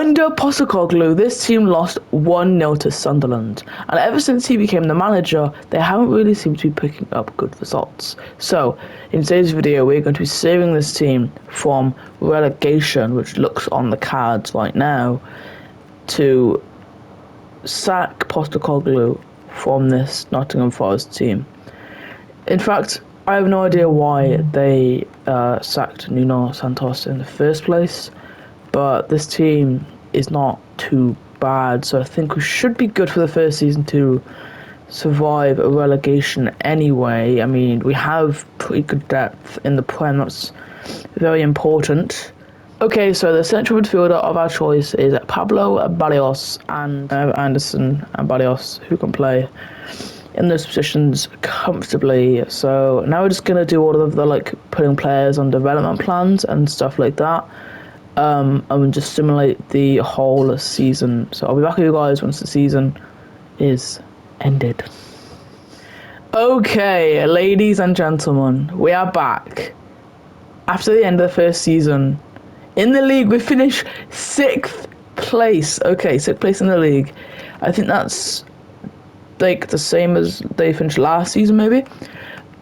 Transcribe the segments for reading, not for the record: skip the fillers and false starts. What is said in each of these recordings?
Under Postecoglou, this team lost 1-0 to Sunderland, and ever since he became the manager, they haven't really seemed to be picking up good results. So, in today's video, we're going to be saving this team from relegation, which looks on the cards right now, to sack Postecoglou from this Nottingham Forest team. In fact, I have no idea why they sacked Nuno Santos in the first place, but this team is not too bad, so I think we should be good for the first season to survive a relegation anyway. I mean, we have pretty good depth in the Prem, that's very important. Okay, so the central midfielder of our choice is Pablo Barrios and Anderson and Barrios, who can play in those positions comfortably. So now we're just going to do all of the putting players on development plans and stuff like that. And just simulate the whole season. So I'll be back with you guys once the season is ended. Okay, ladies and gentlemen, we are back. After the end of the first season, in the league we finished 6th place. Okay, 6th place in the league. I think that's the same as they finished last season maybe.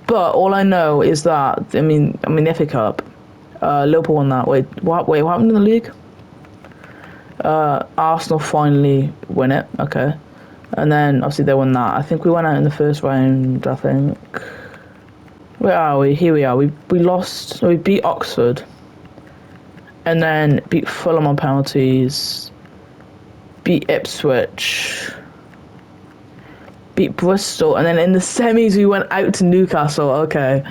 But all I know is that, I mean the FA Cup, Liverpool won that. Wait, what happened in the league? Arsenal finally win it, okay. And then, obviously, they won that. I think we went out in the first round, I think. Where are we? Here we are. We lost, so we beat Oxford. And then beat Fulham on penalties. Beat Ipswich. Beat Bristol. And then in the semis, we went out to Newcastle, okay.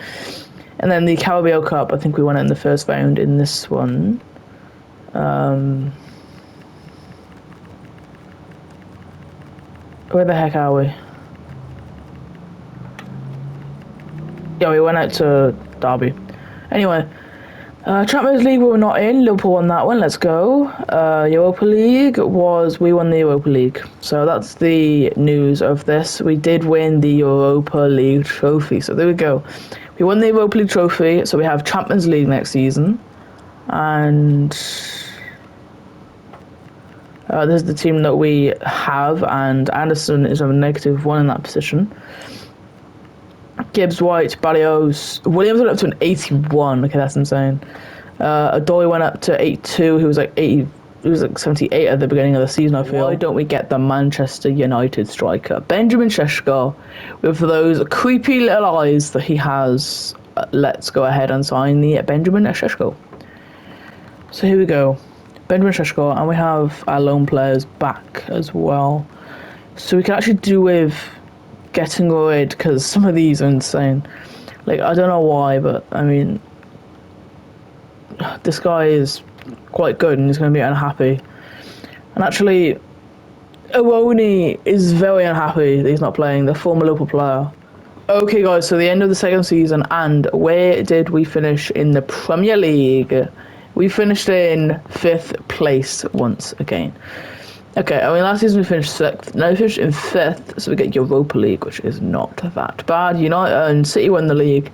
And then the Carabao Cup, I think we won it in the first round in this one. Where the heck are we? Yeah, we went out to Derby. Anyway, Champions League we were not in. Liverpool won that one. Let's go. Europa League we won the Europa League. So that's the news of this. We did win the Europa League trophy. So there we go. We won the Europa League trophy, so we have Champions League next season. And this is the team that we have, and Anderson is a -1 in that position. Gibbs, White, Barrios, Williams went up to an 81. Okay, that's insane. Adoi went up to 82. He was like 80. He was like 78 at the beginning of the season, I feel. Why don't we get the Manchester United striker, Benjamin Šeško, with those creepy little eyes that he has? Let's go ahead and sign the Benjamin Šeško. So here we go. Benjamin Šeško, and we have our loan players back as well. So we can actually do with getting rid, because some of these are insane. I don't know why, but I mean, this guy is quite good and he's going to be unhappy. And actually, Iwoni is very unhappy that he's not playing, the former Liverpool player. Okay guys, so the end of the second season, and where did we finish in the Premier League? We finished in 5th place once again. Okay, I mean last season we finished 6th, now we finished in 5th, so we get Europa League, which is not that bad. United and City won the league.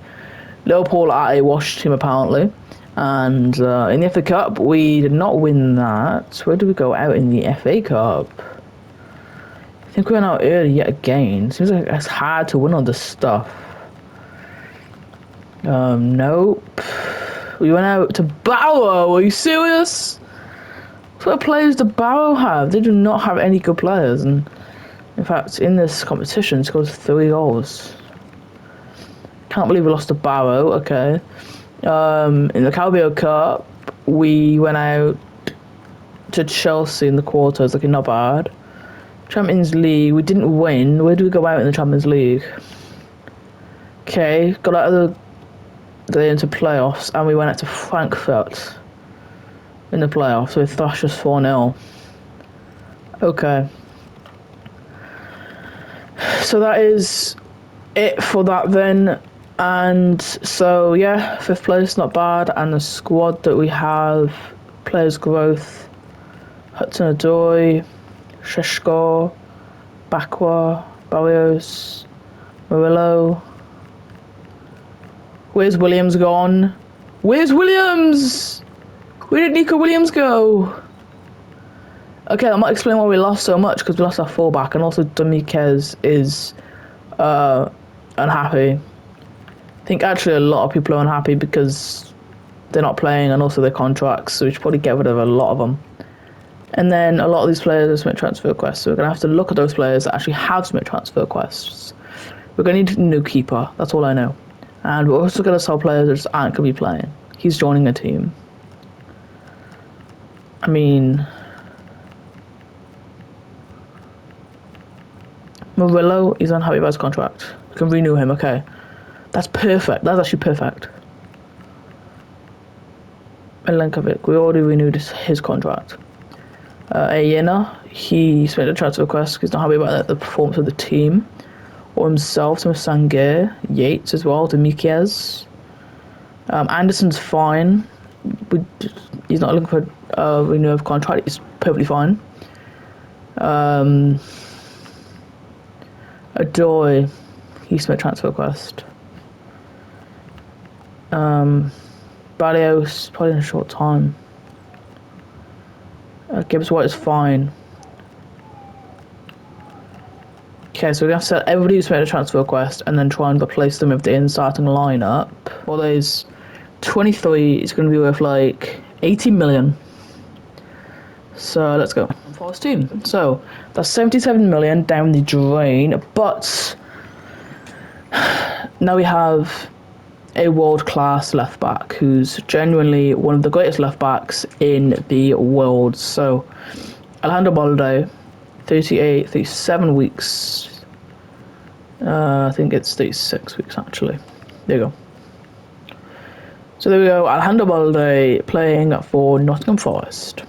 Liverpool are a wash team apparently. And in the FA Cup, we did not win that. Where did we go out in the FA Cup? I think we went out early yet again. Seems like it's hard to win all this stuff. Nope. We went out to Barrow. Are you serious? What players do Barrow have? They do not have any good players. And in fact, in this competition, scored 3 goals. Can't believe we lost to Barrow. Okay. In the Carabao Cup, we went out to Chelsea in the quarters, not bad. Champions League, we didn't win. Where do we go out in the Champions League? Okay, got out of into playoffs, and we went out to Frankfurt in the playoffs with thrashed 4-0. Okay. So that is it for that then. And so yeah, 5th place, not bad. And the squad that we have, players growth, Hudson-Odoi, Šeško, Bakwa, Barrios, Murillo. Where's Williams gone? Where's Williams? Where did Nico Williams go? Okay, I might explain why we lost so much, because we lost our fullback, and also Dominguez is unhappy. I think actually a lot of people are unhappy because they're not playing, and also their contracts, so we should probably get rid of a lot of them. And then a lot of these players have submit transfer requests, so we're going to have to look at those players that actually have submit transfer requests. We're going to need a new keeper, that's all I know. And we're also going to sell players that just aren't going to be playing. He's joining a team. I mean, Murillo, he's unhappy about his contract. We can renew him, okay. That's perfect, that's actually perfect. Milenkovic, we already renewed his contract. Ayena, he submitted a transfer request because he's not happy about the performance of the team or himself. So Sangir, Yates as well, Dominguez. Anderson's fine. He's not looking for a renewal of contract. He's perfectly fine. Adoy, he submitted a transfer request. Barrios, probably in a short time. Gibbs White is fine. Okay, so we're going to set everybody who's made a transfer request and then try and replace them with the starting lineup. Well, there's 23, it's going to be worth like 80 million. So let's go. Forest team. So that's 77 million down the drain, but now we have a world-class left-back who's genuinely one of the greatest left-backs in the world. So Alejandro Balde, 37 weeks. I think it's 36 weeks actually. There you go. So there we go, Alejandro Balde playing for Nottingham Forest.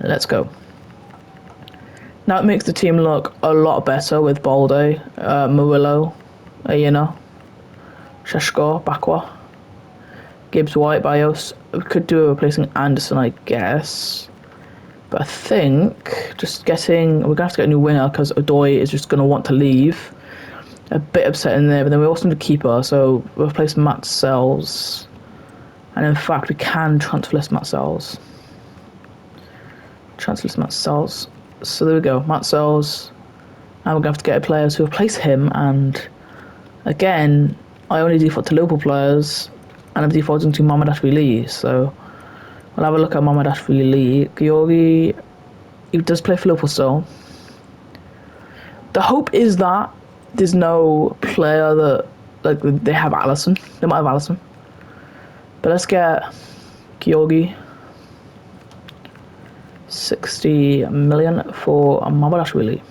Let's go. Now it makes the team look a lot better with Balde, Murillo, Ayena, Sheshko, Bakwa, Gibbs White, Bios. We could do a replacing Anderson, I guess. But I think just getting, we're going to have to get a new winger because Adoy is just going to want to leave. A bit upsetting there, but then we also need a keeper, so we'll replace Matt Sells. And in fact, we can transfer list Matt Sells. Transfer list Matt Sells. So there we go, Matt Sells. And we're going to have to get a player to replace him, and again, I only default to Liverpool players, and I'm defaulting to Mamardashvili, so we'll have a look at Mamardashvili. Georgi, he does play for Liverpool still. The hope is that there's no player that, like, they have Alisson. They might have Alisson. But let's get Georgi. 60 million for Mamardashvili.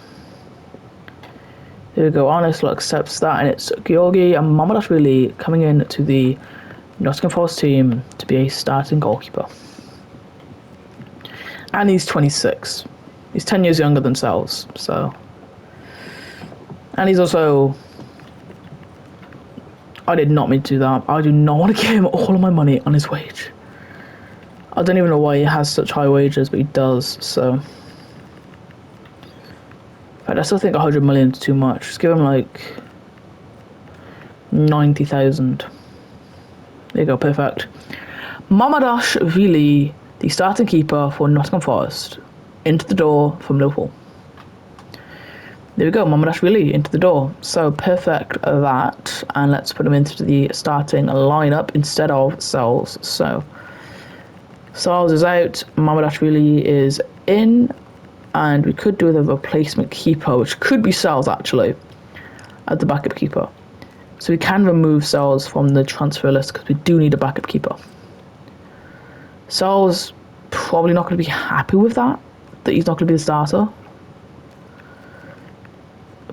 There we go, Arnes accepts that, and it's Georgi and Mamardashvili coming in to the Nottingham Forest team to be a starting goalkeeper. And he's 26. He's 10 years younger than Sells, so. And he's also, I did not mean to do that. I do not want to give him all of my money on his wage. I don't even know why he has such high wages, but he does, so. I still think 100 million is too much. Just give him like 90,000. There you go, perfect. Mamardashvili, the starting keeper for Nottingham Forest, into the door from Liverpool. There we go, Mamardashvili into the door. So perfect that, and let's put him into the starting lineup instead of Sells. So Sells is out, Mamardashvili is in. And we could do the replacement keeper, which could be Sells actually, as the backup keeper. So we can remove Sells from the transfer list because we do need a backup keeper. Sells probably not going to be happy with that he's not going to be the starter.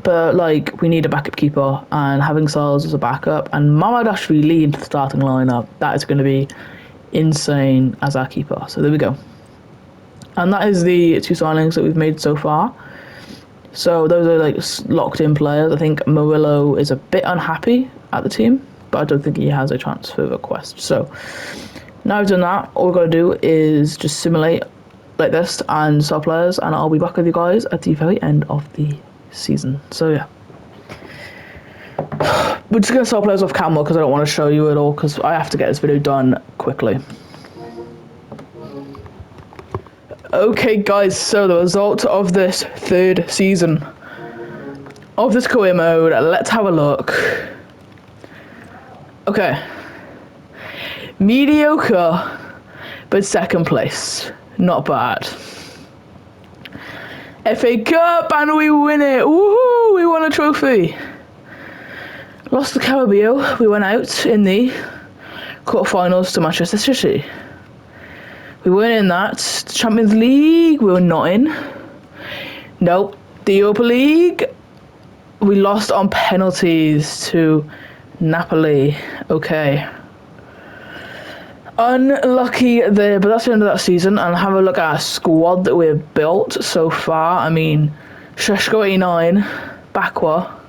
But like, we need a backup keeper, and having Sells as a backup and Mamardashvili into the starting lineup, that is going to be insane as our keeper. So there we go. And that is the two signings that we've made so far. So those are like locked in players. I think Murillo is a bit unhappy at the team, but I don't think he has a transfer request. So now I've done that, all we've got to do is just simulate like this and sell players, and I'll be back with you guys at the very end of the season. So yeah. We're just going to sell players off camera because I don't want to show you it all because I have to get this video done quickly. Okay guys, so the result of this third season of this career mode, let's have a look. Okay. Mediocre, but second place. Not bad. FA Cup, and we win it. Woohoo! We won a trophy. Lost the Carabao. We went out in the quarterfinals to Manchester City. We weren't in that. The Champions League, we were not in. Nope. The Europa League, we lost on penalties to Napoli. Okay. Unlucky there, but that's the end of that season. And have a look at our squad that we've built so far. I mean, Sheshko 89, Bakwa,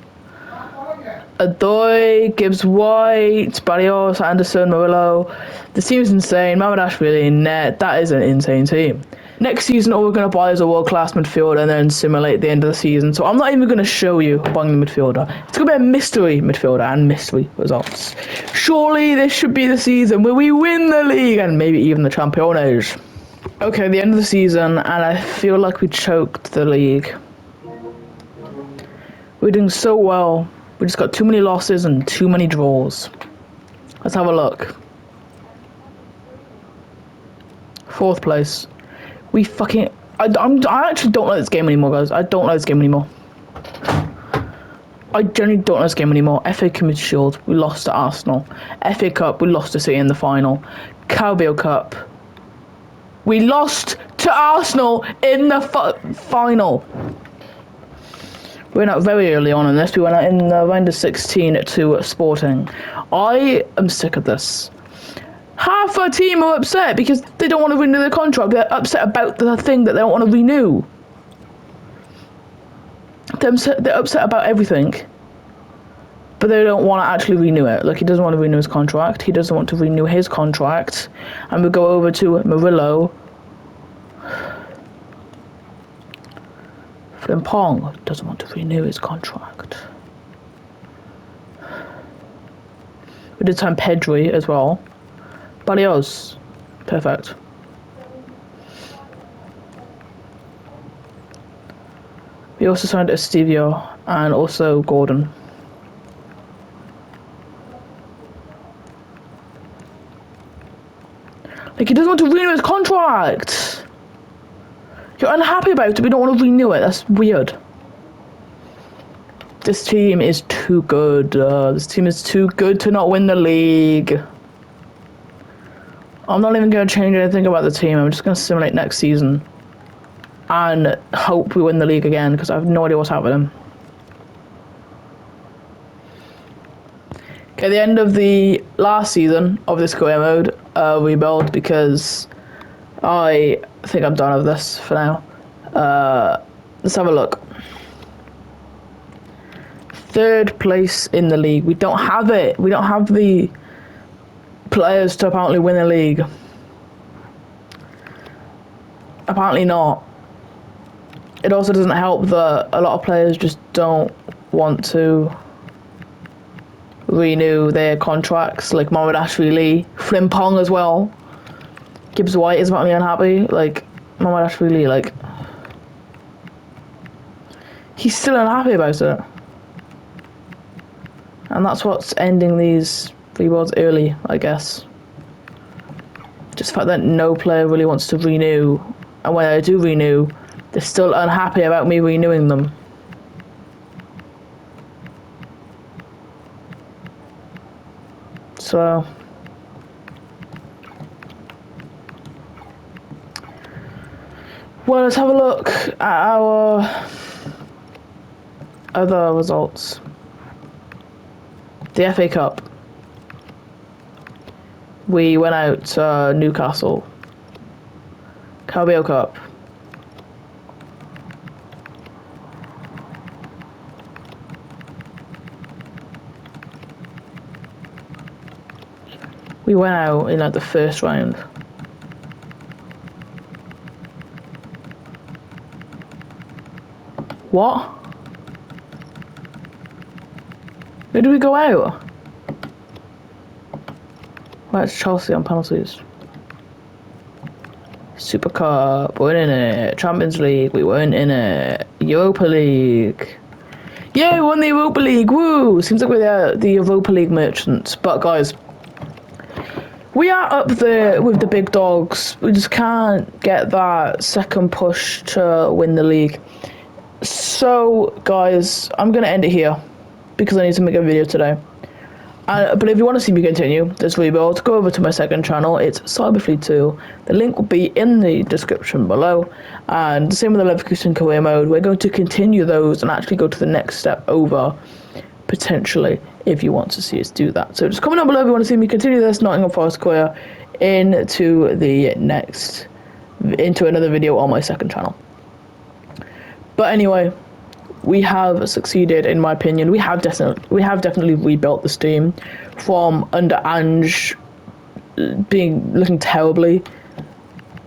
Adoy, Gibbs White, Barrios, Anderson, Murillo. The team's insane. Mamadashvili, net. That is an insane team. Next season, all we're going to buy is a world-class midfielder and then simulate the end of the season. So I'm not even going to show you buying the midfielder. It's going to be a mystery midfielder and mystery results. Surely this should be the season where we win the league and maybe even the Champions. Okay, the end of the season, and I feel like we choked the league. We're doing so well. We just got too many losses and too many draws. Let's have a look. 4th place. We fucking... I actually don't like this game anymore, guys. I don't like this game anymore. I genuinely don't like this game anymore. FA Community Shield, we lost to Arsenal. FA Cup, we lost to City in the final. Carabao Cup, we lost to Arsenal in the final. We went out very early on in this. We went out in round of 16 to Sporting. I am sick of this. Half our team are upset because they don't want to renew their contract. They're upset about the thing that they don't want to renew. They're upset about everything. But they don't want to actually renew it. Like, he doesn't want to renew his contract. He doesn't want to renew his contract. And we go over to Murillo. Frimpong doesn't want to renew his contract. We did sign Pedri as well. Barrios, perfect. We also signed Estevio and also Gordon. Like, he doesn't want to renew his contract. You're unhappy about it, but you don't want to renew it. That's weird. This team is too good. This team is too good to not win the league. I'm not even going to change anything about the team. I'm just going to simulate next season and hope we win the league again because I have no idea what's happening. Okay, the end of the last season of this career mode, rebuild, because I think I'm done with this for now. Let's have a look. 3rd place in the league. We don't have it. We don't have the players to apparently win the league. Apparently not. It also doesn't help that a lot of players just don't want to renew their contracts, like Mamadashvili, Frimpong as well. Gibbs White is apparently unhappy. Like, Mamadashvili, like, he's still unhappy about it. And that's what's ending these rebuilds early, I guess. Just the fact that no player really wants to renew, and when I do renew, they're still unhappy about me renewing them. So, well, let's have a look at our other results. The FA Cup. We went out to Newcastle. Carabao Cup. We went out in like the first round. What? Where did we go out? Well, it's Chelsea on penalties. Super Cup, we're in it. Champions League, we weren't in it. Europa League. Yeah, we won the Europa League, woo! Seems like we're the Europa League merchants. But guys, we are up there with the big dogs. We just can't get that second push to win the league. So, guys, I'm going to end it here because I need to make a video today. But if you want to see me continue this rebuild, go over to my second channel. It's Cyberfleet2. The link will be in the description below. And the same with the Leverkusen career mode. We're going to continue those and actually go to the next step over, potentially, if you want to see us do that. So just comment down below if you want to see me continue this Nottingham Forest career into another video on my second channel. But anyway, we have succeeded, in my opinion. We have definitely rebuilt this team from under Ange looking terribly,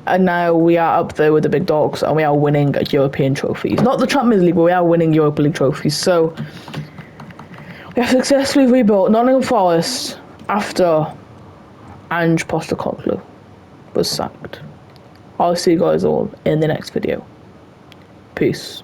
and now we are up there with the big dogs, and we are winning European trophies. Not the Champions League, but we are winning Europa League trophies. So we have successfully rebuilt Nottingham Forest after Ange Postecoglou was sacked. I'll see you guys all in the next video. Peace.